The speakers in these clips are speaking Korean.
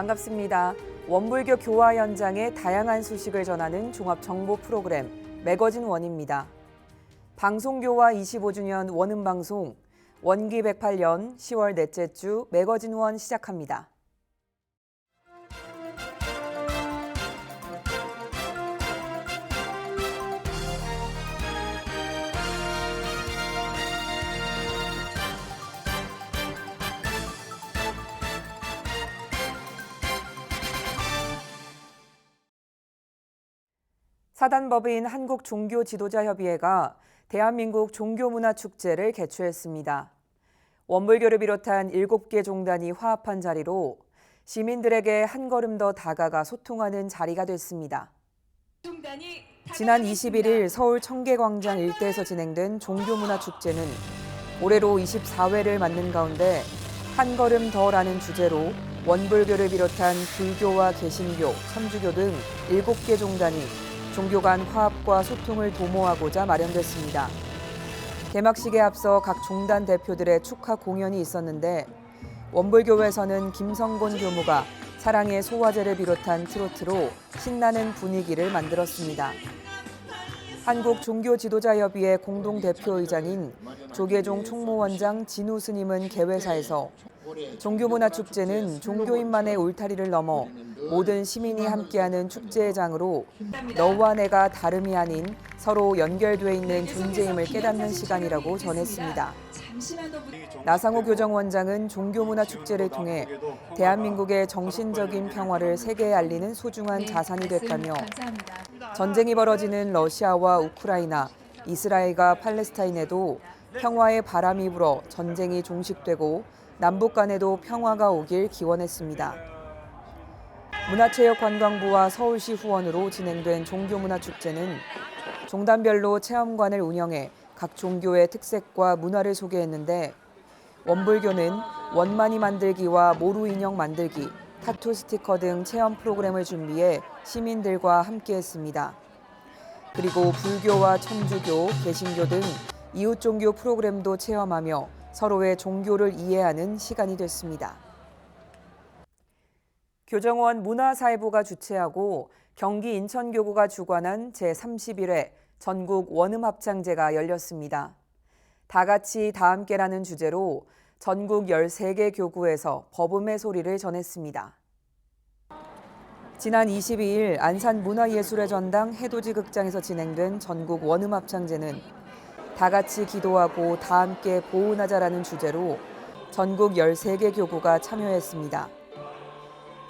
반갑습니다. 원불교 교화 현장의 다양한 소식을 전하는 종합 정보 프로그램 매거진 원입니다. 방송교화 25주년 원음방송 원기 108년 10월 넷째 주 매거진 원 시작합니다. 사단법인 한국종교지도자협의회가 대한민국 종교문화축제를 개최했습니다. 원불교를 비롯한 7개 종단이 화합한 자리로 시민들에게 한 걸음 더 다가가 소통하는 자리가 됐습니다. 지난 21일 서울 청계광장 일대에서 진행된 종교문화축제는 올해로 24회를 맞는 가운데 한 걸음 더라는 주제로 원불교를 비롯한 불교와 개신교, 천주교 등 7개 종단이 종교 간 화합과 소통을 도모하고자 마련됐습니다. 개막식에 앞서 각 종단 대표들의 축하 공연이 있었는데 원불교에서는 김성곤 교무가 사랑의 소화제를 비롯한 트로트로 신나는 분위기를 만들었습니다. 한국종교지도자협의회 공동대표의장인 조계종 총무원장 진우 스님은 개회사에서 종교문화축제는 종교인만의 울타리를 넘어 모든 시민이 함께하는 축제의 장으로 너와 내가 다름이 아닌 서로 연결돼 있는 존재임을 깨닫는 시간이라고 전했습니다. 나상호 교정원장은 종교문화축제를 통해 대한민국의 정신적인 평화를 세계에 알리는 소중한 자산이 됐다며 전쟁이 벌어지는 러시아와 우크라이나, 이스라엘과 팔레스타인에도 평화의 바람이 불어 전쟁이 종식되고 남북 간에도 평화가 오길 기원했습니다. 문화체육관광부와 서울시 후원으로 진행된 종교문화축제는 종단별로 체험관을 운영해 각 종교의 특색과 문화를 소개했는데 원불교는 원마니 만들기와 모루 인형 만들기, 타투 스티커 등 체험 프로그램을 준비해 시민들과 함께했습니다. 그리고 불교와 천주교, 개신교 등 이웃 종교 프로그램도 체험하며 서로의 종교를 이해하는 시간이 됐습니다. 교정원 문화사회부가 주최하고 경기 인천교구가 주관한 제31회 전국 원음합창제가 열렸습니다. 다 같이 다 함께라는 주제로 전국 13개 교구에서 법음의 소리를 전했습니다. 지난 22일 안산문화예술의 전당 해돋이 극장에서 진행된 전국 원음합창제는 다 같이 기도하고 다 함께 보은하자라는 주제로 전국 13개 교구가 참여했습니다.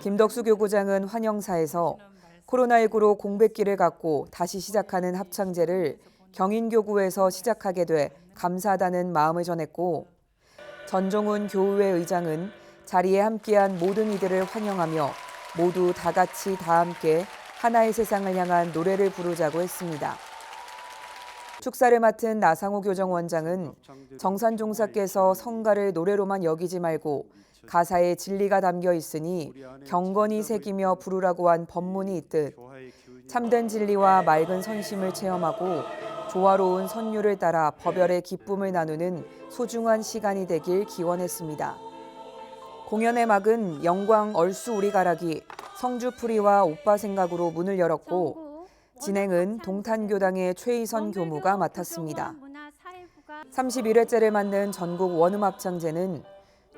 김덕수 교구장은 환영사에서 코로나19로 공백기를 갖고 다시 시작하는 합창제를 경인교구에서 시작하게 돼 감사하다는 마음을 전했고 전종훈 교우회 의장은 자리에 함께한 모든 이들을 환영하며 모두 다 같이 다 함께 하나의 세상을 향한 노래를 부르자고 했습니다. 축사를 맡은 나상호 교정원장은 정산종사께서 성가를 노래로만 여기지 말고 가사에 진리가 담겨 있으니 경건히 새기며 부르라고 한 법문이 있듯 참된 진리와 맑은 선심을 체험하고 조화로운 선율을 따라 법열의 기쁨을 나누는 소중한 시간이 되길 기원했습니다. 공연의 막은 영광 얼쑤 우리가락이 성주풀이와 오빠 생각으로 문을 열었고 진행은 동탄교당의 최희선 교무가 맡았습니다. 31회째를 맞는 전국 원음합창제는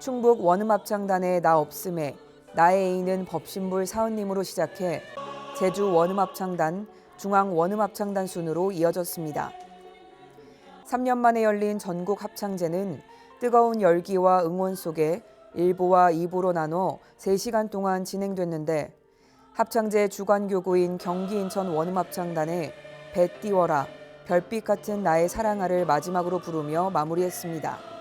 충북 원음합창단의 나 없음에 나의 애인은 법신불 사은님으로 시작해 제주 원음합창단, 중앙 원음합창단 순으로 이어졌습니다. 3년 만에 열린 전국 합창제는 뜨거운 열기와 응원 속에 1부와 2부로 나눠 3시간 동안 진행됐는데 합창제 주관교구인 경기 인천 원음합창단의 배 띄워라, 별빛 같은 나의 사랑아를 마지막으로 부르며 마무리했습니다.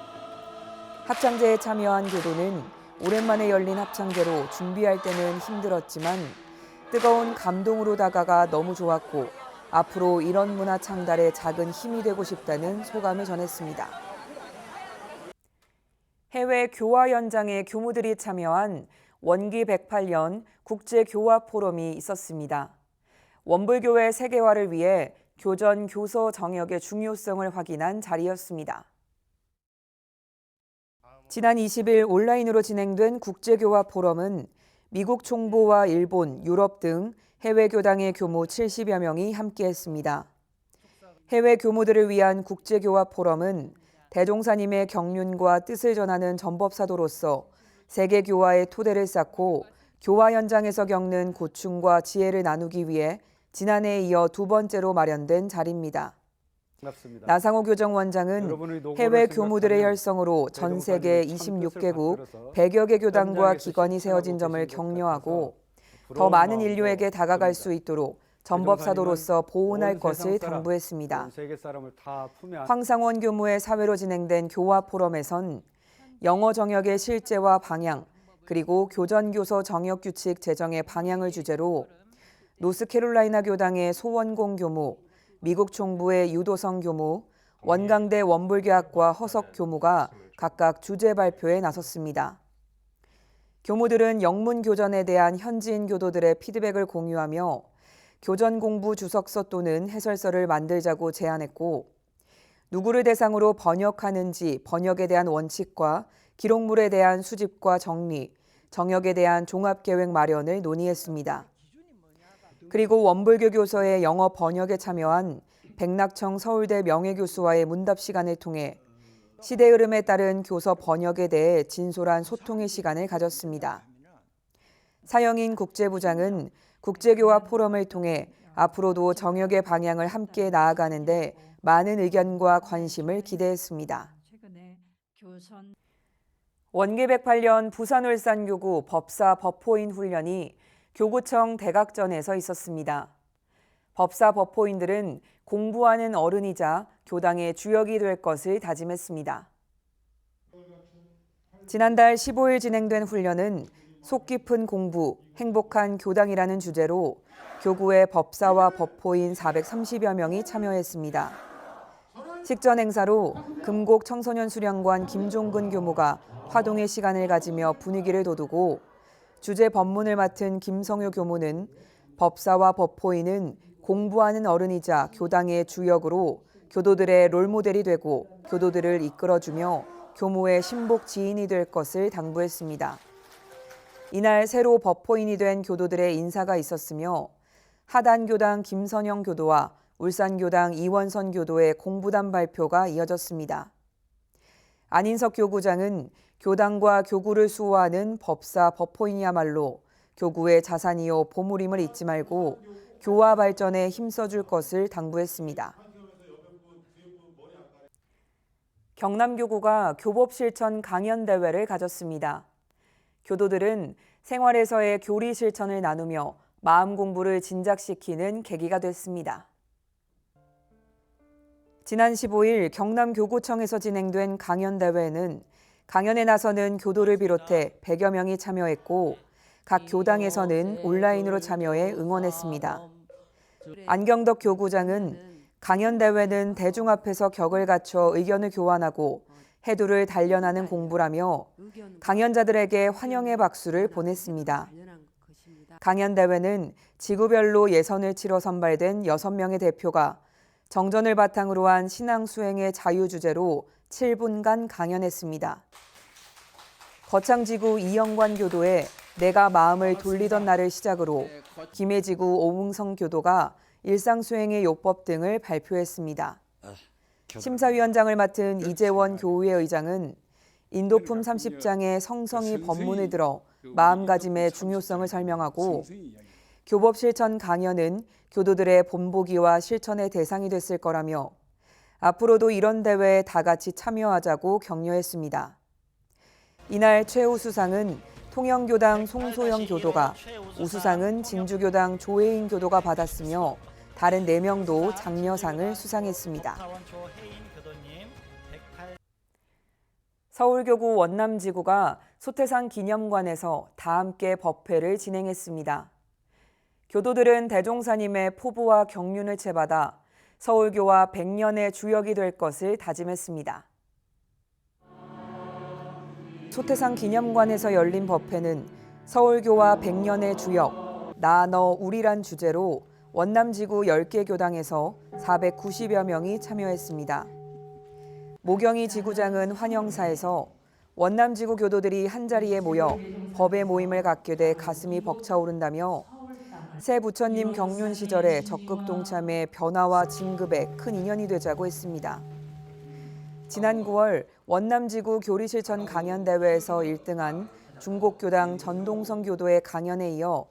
합창제에 참여한 교도는 오랜만에 열린 합창제로 준비할 때는 힘들었지만 뜨거운 감동으로 다가가 너무 좋았고 앞으로 이런 문화 창달에 작은 힘이 되고 싶다는 소감을 전했습니다. 해외 교화 현장에 교무들이 참여한 원기 108년 국제교화 포럼이 있었습니다. 원불교의 세계화를 위해 교전, 교서 정역의 중요성을 확인한 자리였습니다. 지난 20일 온라인으로 진행된 국제교화 포럼은 미국 총보와 일본, 유럽 등 해외 교당의 교무 70여 명이 함께했습니다. 해외 교무들을 위한 국제교화 포럼은 대종사님의 경륜과 뜻을 전하는 전법사도로서 세계 교화의 토대를 쌓고 교화 현장에서 겪는 고충과 지혜를 나누기 위해 지난해에 이어 두 번째로 마련된 자리입니다. 반갑습니다. 나상호 교정원장은 해외 교무들의 혈성으로 전 세계 26개국 100여 개 교당과 기관이 세워진 점을 격려하고 더 많은 인류에게 다가갈 수 있도록 전법사도로서 보훈할 것을 당부했습니다. 황상원 교무의 사회로 진행된 교화 포럼에선 영어 정역의 실제와 방향, 그리고 교전교서 정역 규칙 제정의 방향을 주제로 노스캐롤라이나 교당의 소원공 교무, 미국 총부의 유도성 교무, 원광대 원불교학과 허석 교무가 각각 주제 발표에 나섰습니다. 교무들은 영문 교전에 대한 현지인 교도들의 피드백을 공유하며 교전 공부 주석서 또는 해설서를 만들자고 제안했고, 누구를 대상으로 번역하는지 번역에 대한 원칙과 기록물에 대한 수집과 정리, 정역에 대한 종합계획 마련을 논의했습니다. 그리고 원불교 교서의 영어 번역에 참여한 백낙청 서울대 명예교수와의 문답 시간을 통해 시대 흐름에 따른 교서 번역에 대해 진솔한 소통의 시간을 가졌습니다. 사영인 국제부장은 국제교화 포럼을 통해 앞으로도 정역의 방향을 함께 나아가는데 많은 의견과 관심을 기대했습니다. 원기 108년 부산울산교구 법사 법호인 훈련이 교구청 대각전에서 있었습니다. 법사 법호인들은 공부하는 어른이자 교당의 주역이 될 것을 다짐했습니다. 지난달 15일 진행된 훈련은 속 깊은 공부, 행복한 교당이라는 주제로 교구의 법사와 법호인 430여 명이 참여했습니다. 식전 행사로 금곡 청소년 수련관 김종근 교무가 화동의 시간을 가지며 분위기를 돋우고 주제 법문을 맡은 김성효 교무는 법사와 법호인은 공부하는 어른이자 교당의 주역으로 교도들의 롤모델이 되고 교도들을 이끌어주며 교무의 신복 지인이 될 것을 당부했습니다. 이날 새로 법호인이 된 교도들의 인사가 있었으며 하단교당 김선영 교도와 울산교당 이원선 교도의 공부담 발표가 이어졌습니다. 안인석 교구장은 교당과 교구를 수호하는 법사 법호인이야말로 교구의 자산이요 보물임을 잊지 말고 교화 발전에 힘써줄 것을 당부했습니다. 경남교구가 교법실천 강연대회를 가졌습니다. 교도들은 생활에서의 교리 실천을 나누며 마음 공부를 진작시키는 계기가 됐습니다. 지난 15일 경남교구청에서 진행된 강연대회에는 강연에 나서는 교도를 비롯해 100여 명이 참여했고 각 교당에서는 온라인으로 참여해 응원했습니다. 안경덕 교구장은 강연대회는 대중 앞에서 격을 갖춰 의견을 교환하고 해두를 단련하는 공부라며 강연자들에게 환영의 박수를 보냈습니다. 강연대회는 지구별로 예선을 치러 선발된 6명의 대표가 정전을 바탕으로 한 신앙 수행의 자유 주제로 7분간 강연했습니다. 거창지구 이영관 교도의 내가 마음을 돌리던 날을 시작으로 김해지구 오웅성 교도가 일상수행의 요법 등을 발표했습니다. 심사위원장을 맡은 이재원 교우회 의장은 인도품 30장의 성성이 법문을 들어 마음가짐의 중요성을 설명하고 교법 실천 강연은 교도들의 본보기와 실천의 대상이 됐을 거라며 앞으로도 이런 대회에 다 같이 참여하자고 격려했습니다. 이날 최우수상은 통영교당 송소영 교도가, 우수상은 진주교당 조혜인 교도가 받았으며 다른 4명도 장려상을 수상했습니다. 서울교구 원남지구가 소태산 기념관에서 다 함께 법회를 진행했습니다. 교도들은 대종사님의 포부와 경륜을 채받아 서울교와 100년의 주역이 될 것을 다짐했습니다. 소태산 기념관에서 열린 법회는 서울교와 100년의 주역, 나 너 우리란 주제로 원남지구 10개 교당에서 490여 명이 참여했습니다. 모경희 지구장은 환영사에서 원남지구 교도들이 한자리에 모여 법의 모임을 갖게 돼 가슴이 벅차오른다며 새 부처님 경륜 시절에 적극 동참해 변화와 진급에 큰 인연이 되자고 했습니다. 지난 9월 원남지구 교리실천 강연대회에서 1등한 중곡교당 전동성 교도의 강연에 이어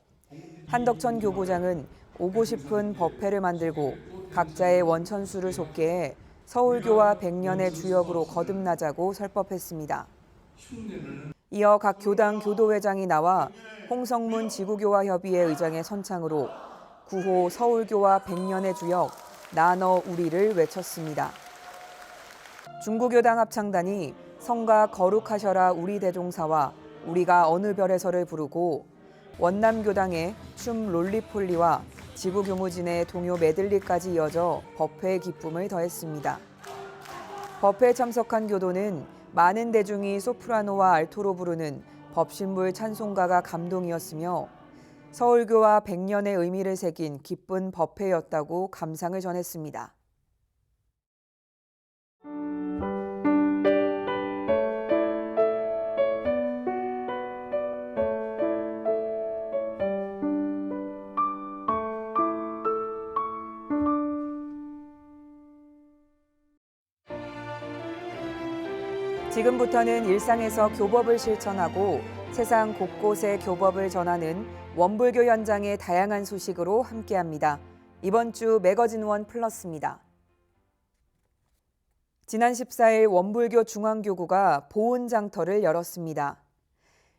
한덕천 교구장은 오고 싶은 법회를 만들고 각자의 원천수를 속개해 서울교와 100년의 주역으로 거듭나자고 설법했습니다. 이어 각 교당 교도회장이 나와 홍성문 지구교화 협의회 의장의 선창으로 9호 서울교와 100년의 주역 나너 우리를 외쳤습니다. 중구교당 합창단이 성가 거룩하셔라 우리 대종사와 우리가 어느 별에서를 부르고 원남교당의 춤 롤리폴리와 지구교무진의 동요 메들리까지 이어져 법회의 기쁨을 더했습니다. 법회에 참석한 교도는 많은 대중이 소프라노와 알토로 부르는 법신불 찬송가가 감동이었으며 서울교와 100년의 의미를 새긴 기쁜 법회였다고 감상을 전했습니다. 지금부터는 일상에서 교법을 실천하고 세상 곳곳에 교법을 전하는 원불교 현장의 다양한 소식으로 함께합니다. 이번 주 매거진 원 플러스입니다. 지난 14일 원불교 중앙교구가 보훈장터를 열었습니다.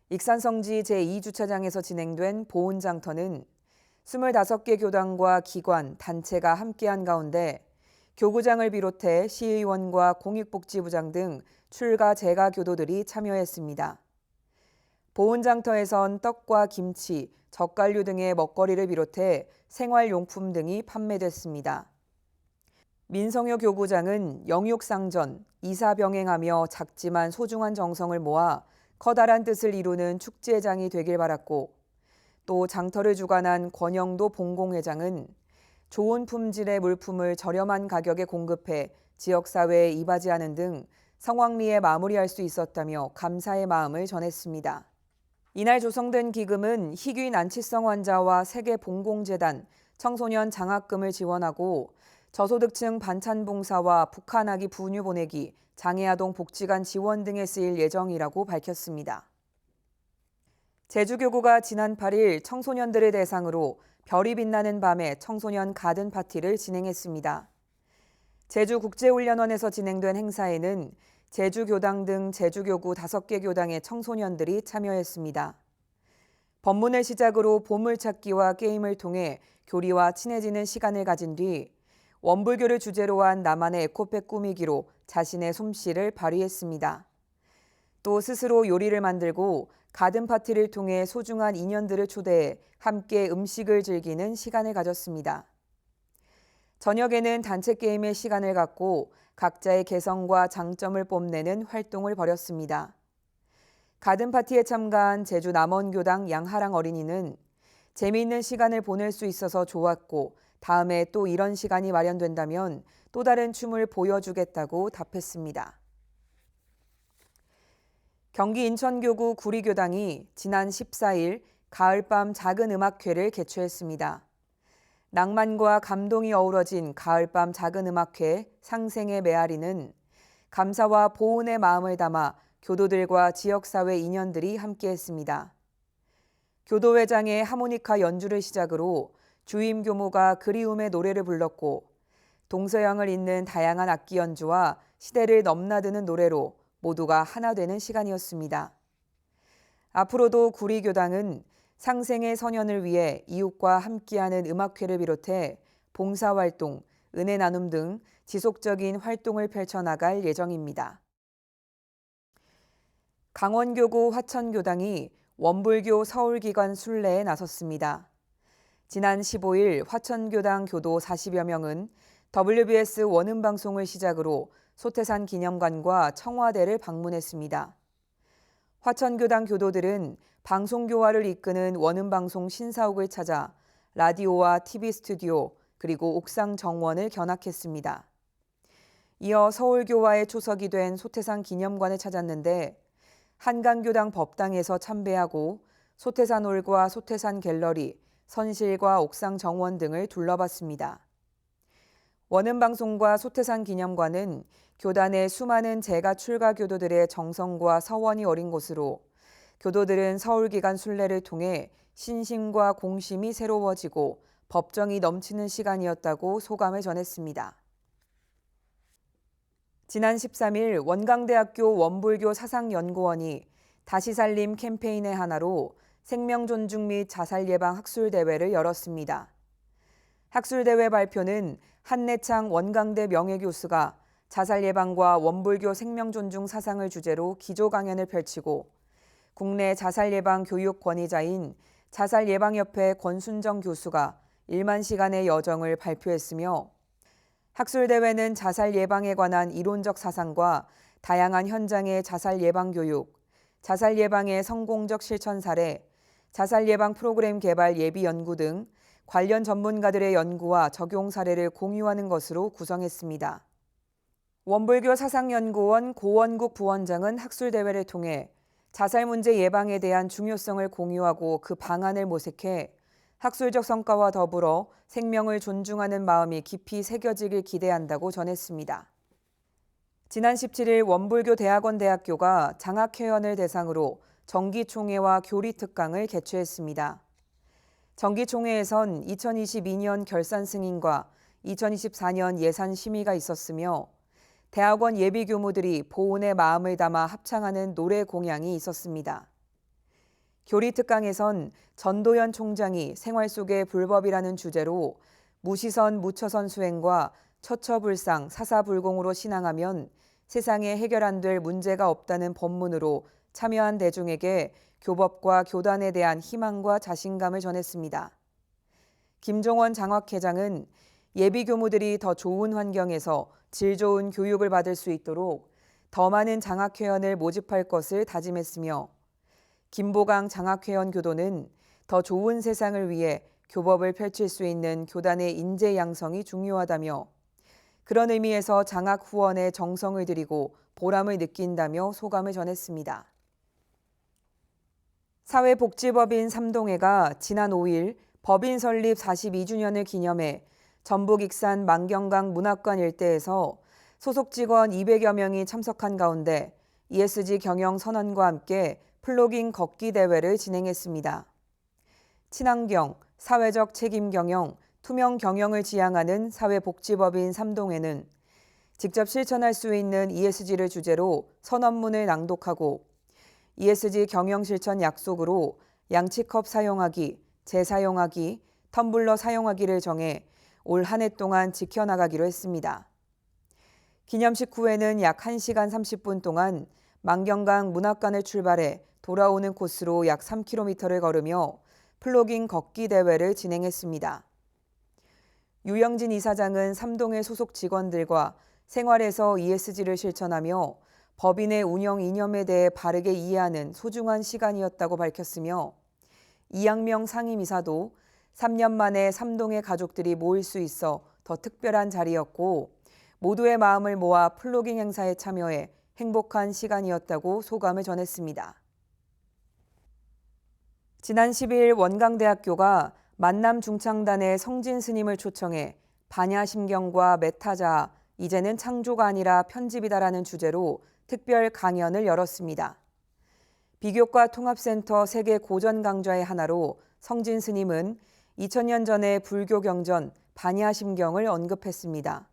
익산성지 제2주차장에서 진행된 보훈장터는 25개 교당과 기관, 단체가 함께한 가운데 교구장을 비롯해 시의원과 공익복지부장 등 출가 재가 교도들이 참여했습니다. 보훈장터에선 떡과 김치, 젓갈류 등의 먹거리를 비롯해 생활용품 등이 판매됐습니다. 민성효 교구장은 영육상전, 이사병행하며 작지만 소중한 정성을 모아 커다란 뜻을 이루는 축제장이 되길 바랐고, 또 장터를 주관한 권영도 봉공회장은 좋은 품질의 물품을 저렴한 가격에 공급해 지역사회에 이바지하는 등 성황리에 마무리할 수 있었다며 감사의 마음을 전했습니다. 이날 조성된 기금은 희귀 난치성 환자와 세계봉공재단, 청소년 장학금을 지원하고 저소득층 반찬봉사와 북한아기 분유 보내기, 장애아동 복지관 지원 등에 쓰일 예정이라고 밝혔습니다. 제주교구가 지난 8일 청소년들을 대상으로 별이 빛나는 밤에 청소년 가든 파티를 진행했습니다. 제주국제훈련원에서 진행된 행사에는 제주교당 등 제주교구 5개 교당의 청소년들이 참여했습니다. 법문을 시작으로 보물찾기와 게임을 통해 교리와 친해지는 시간을 가진 뒤 원불교를 주제로 한 나만의 에코백 꾸미기로 자신의 솜씨를 발휘했습니다. 또 스스로 요리를 만들고 가든 파티를 통해 소중한 인연들을 초대해 함께 음식을 즐기는 시간을 가졌습니다. 저녁에는 단체 게임의 시간을 갖고 각자의 개성과 장점을 뽐내는 활동을 벌였습니다. 가든 파티에 참가한 제주 남원교당 양하랑 어린이는 재미있는 시간을 보낼 수 있어서 좋았고 다음에 또 이런 시간이 마련된다면 또 다른 춤을 보여주겠다고 답했습니다. 경기 인천교구 구리교당이 지난 14일 가을밤 작은 음악회를 개최했습니다. 낭만과 감동이 어우러진 가을밤 작은 음악회 상생의 메아리는 감사와 보훈의 마음을 담아 교도들과 지역사회 인연들이 함께했습니다. 교도회장의 하모니카 연주를 시작으로 주임 교모가 그리움의 노래를 불렀고 동서양을 잇는 다양한 악기 연주와 시대를 넘나드는 노래로 모두가 하나 되는 시간이었습니다. 앞으로도 구리교당은 상생의 선연을 위해 이웃과 함께하는 음악회를 비롯해 봉사활동, 은혜 나눔 등 지속적인 활동을 펼쳐나갈 예정입니다. 강원교구 화천교당이 원불교 서울기관 순례에 나섰습니다. 지난 15일 화천교당 교도 40여 명은 WBS 원음방송을 시작으로 소태산 기념관과 청와대를 방문했습니다. 화천교당 교도들은 방송교화를 이끄는 원음방송 신사옥을 찾아 라디오와 TV 스튜디오 그리고 옥상 정원을 견학했습니다. 이어 서울교화의 초석이 된 소태산 기념관을 찾았는데 한강교당 법당에서 참배하고 소태산홀과 소태산 갤러리, 선실과 옥상 정원 등을 둘러봤습니다. 원음방송과 소태산 기념관은 교단의 수많은 재가 출가 교도들의 정성과 서원이 어린 곳으로 교도들은 서울기간 순례를 통해 신심과 공심이 새로워지고 법정이 넘치는 시간이었다고 소감을 전했습니다. 지난 13일 원광대학교 원불교 사상연구원이 다시 살림 캠페인의 하나로 생명 존중 및 자살 예방 학술대회를 열었습니다. 학술대회 발표는 한내창 원광대 명예교수가 자살 예방과 원불교 생명 존중 사상을 주제로 기조 강연을 펼치고 국내 자살 예방 교육 권위자인 자살예방협회 권순정 교수가 1만 시간의 여정을 발표했으며 학술대회는 자살 예방에 관한 이론적 사상과 다양한 현장의 자살 예방 교육, 자살 예방의 성공적 실천 사례, 자살 예방 프로그램 개발 예비 연구 등 관련 전문가들의 연구와 적용 사례를 공유하는 것으로 구성했습니다. 원불교 사상연구원 고원국 부원장은 학술대회를 통해 자살 문제 예방에 대한 중요성을 공유하고 그 방안을 모색해 학술적 성과와 더불어 생명을 존중하는 마음이 깊이 새겨지길 기대한다고 전했습니다. 지난 17일 원불교 대학원 대학교가 장학회원을 대상으로 정기총회와 교리특강을 개최했습니다. 정기총회에선 2022년 결산 승인과 2024년 예산 심의가 있었으며 대학원 예비교무들이 보온의 마음을 담아 합창하는 노래 공양이 있었습니다. 교리특강에선 전도연 총장이 생활 속의 불법이라는 주제로 무시선 무처선 수행과 처처불상 사사불공으로 신앙하면 세상에 해결 안 될 문제가 없다는 법문으로 참여한 대중에게 교법과 교단에 대한 희망과 자신감을 전했습니다. 김종원 장학회장은 예비교무들이 더 좋은 환경에서 질 좋은 교육을 받을 수 있도록 더 많은 장학회원을 모집할 것을 다짐했으며 김보강 장학회원 교도는 더 좋은 세상을 위해 교법을 펼칠 수 있는 교단의 인재 양성이 중요하다며 그런 의미에서 장학 후원에 정성을 들이고 보람을 느낀다며 소감을 전했습니다. 사회복지법인 삼동회가 지난 5일 법인 설립 42주년을 기념해 전북 익산 만경강 문학관 일대에서 소속 직원 200여 명이 참석한 가운데 ESG 경영 선언과 함께 플로깅 걷기 대회를 진행했습니다. 친환경, 사회적 책임 경영, 투명 경영을 지향하는 사회복지법인 삼동회는 직접 실천할 수 있는 ESG를 주제로 선언문을 낭독하고 ESG 경영 실천 약속으로 양치컵 사용하기, 재사용하기, 텀블러 사용하기를 정해 올 한 해 동안 지켜나가기로 했습니다. 기념식 후에는 약 1시간 30분 동안 만경강 문학관을 출발해 돌아오는 코스로 약 3km를 걸으며 플로깅 걷기 대회를 진행했습니다. 유영진 이사장은 삼동회 소속 직원들과 생활에서 ESG를 실천하며 법인의 운영 이념에 대해 바르게 이해하는 소중한 시간이었다고 밝혔으며 이양명 상임이사도 3년 만에 삼동회 가족들이 모일 수 있어 더 특별한 자리였고 모두의 마음을 모아 플로깅 행사에 참여해 행복한 시간이었다고 소감을 전했습니다. 지난 10일 원광대학교가 만남 중창단의 성진 스님을 초청해 반야심경과 메타자아, 이제는 창조가 아니라 편집이다라는 주제로 특별 강연을 열었습니다. 비교과 통합센터 세계 고전 강좌의 하나로 성진 스님은 2000년 전의 불교 경전 반야심경을 언급했습니다.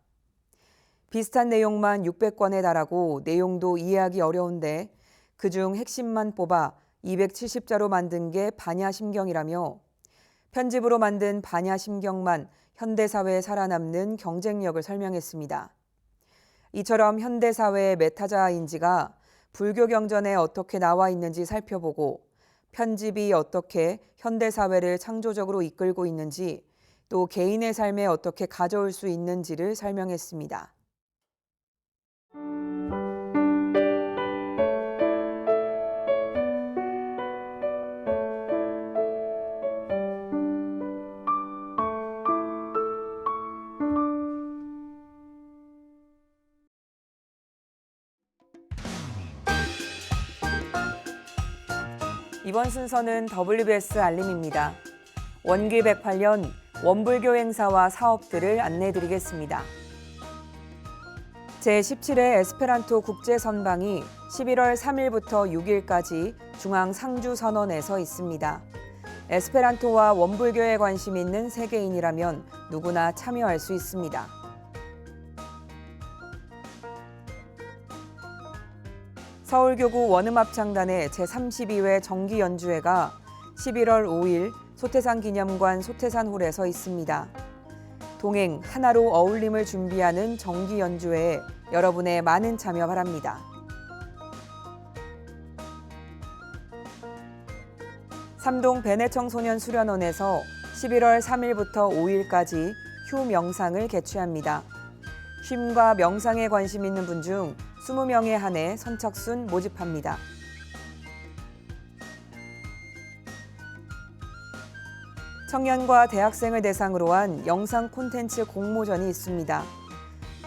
비슷한 내용만 600권에 달하고 내용도 이해하기 어려운데 그중 핵심만 뽑아 270자로 만든 게 반야심경이라며 편집으로 만든 반야심경만 현대사회에 살아남는 경쟁력을 설명했습니다. 이처럼 현대사회의 메타자아인지가 불교 경전에 어떻게 나와 있는지 살펴보고 편집이 어떻게 현대사회를 창조적으로 이끌고 있는지 또 개인의 삶에 어떻게 가져올 수 있는지를 설명했습니다. 이번 순서는 WBS 알림입니다. 원기 108년 원불교 행사와 사업들을 안내드리겠습니다. 제17회 에스페란토 국제선방이 11월 3일부터 6일까지 중앙 상주선원에서 있습니다. 에스페란토와 원불교에 관심 있는 세계인이라면 누구나 참여할 수 있습니다. 서울교구 원음합창단의 제32회 정기연주회가 11월 5일 소태산 기념관 소태산홀에서 있습니다. 동행 하나로 어울림을 준비하는 정기연주회에 여러분의 많은 참여 바랍니다. 삼동 베네청소년수련원에서 11월 3일부터 5일까지 휴 명상을 개최합니다. 쉼과 명상에 관심 있는 분 중 20명에 한해 선착순 모집합니다. 청년과 대학생을 대상으로 한 영상 콘텐츠 공모전이 있습니다.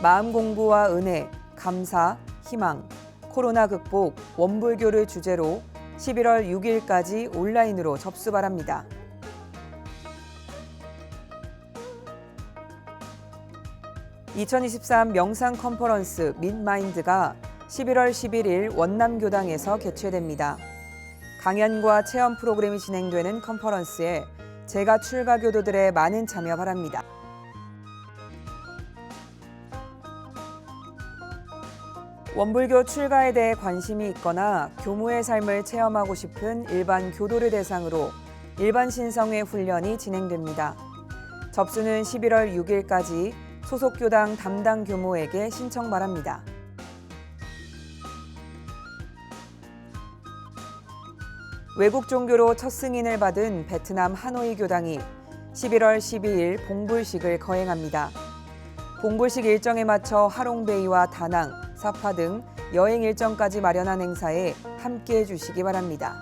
마음 공부와 은혜, 감사, 희망, 코로나 극복, 원불교를 주제로 11월 6일까지 온라인으로 접수 바랍니다. (2023) 명상 컨퍼런스 민마인드가 11월 11일 원남교당에서 개최됩니다. 강연과 체험 프로그램이 진행되는 컨퍼런스에 재가 출가 교도들의 많은 참여 바랍니다. 원불교 출가에 대해 관심이 있거나 교무의 삶을 체험하고 싶은 일반 교도를 대상으로 일반 신성회 훈련이 진행됩니다. 접수는 11월 6일까지 소속 교당 담당 교무에게 신청 바랍니다. 외국 종교로 첫 승인을 받은 베트남 하노이 교당이 11월 12일 봉불식을 거행합니다. 봉불식 일정에 맞춰 하롱베이와 다낭, 사파 등 여행 일정까지 마련한 행사에 함께해 주시기 바랍니다.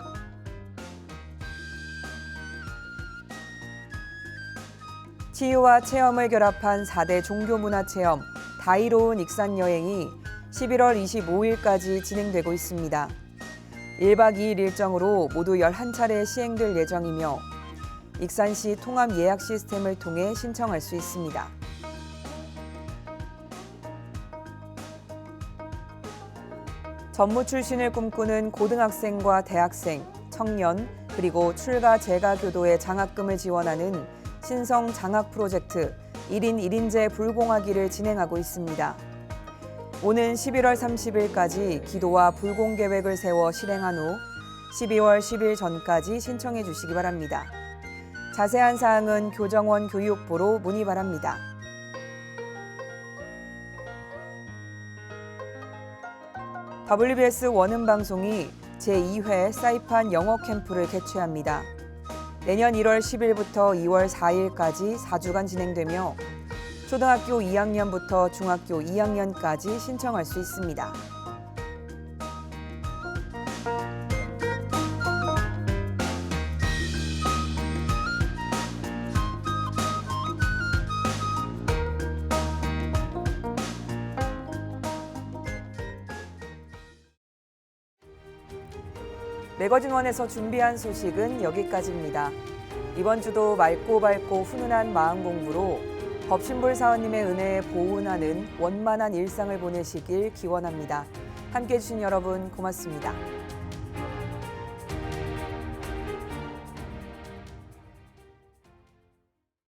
치유와 체험을 결합한 4대 종교문화체험 다이로운 익산 여행이 11월 25일까지 진행되고 있습니다. 1박 2일 일정으로 모두 11차례 시행될 예정이며 익산시 통합 예약 시스템을 통해 신청할 수 있습니다. 전무 출신을 꿈꾸는 고등학생과 대학생, 청년, 그리고 출가 재가 교도의 장학금을 지원하는 신성 장학 프로젝트 1인 1인제 불공하기를 진행하고 있습니다. 오는 11월 30일까지 기도와 불공 계획을 세워 실행한 후 12월 10일 전까지 신청해 주시기 바랍니다. 자세한 사항은 교정원 교육부로 문의 바랍니다. WBS 원음방송이 제2회 사이판 영어 캠프를 개최합니다. 내년 1월 10일부터 2월 4일까지 4주간 진행되며 초등학교 2학년부터 중학교 2학년까지 신청할 수 있습니다. 매거진원에서 준비한 소식은 여기까지입니다. 이번 주도 맑고 밝고 훈훈한 마음 공부로 법신불 사원님의 은혜에 보은하는 원만한 일상을 보내시길 기원합니다. 함께해 주신 여러분 고맙습니다.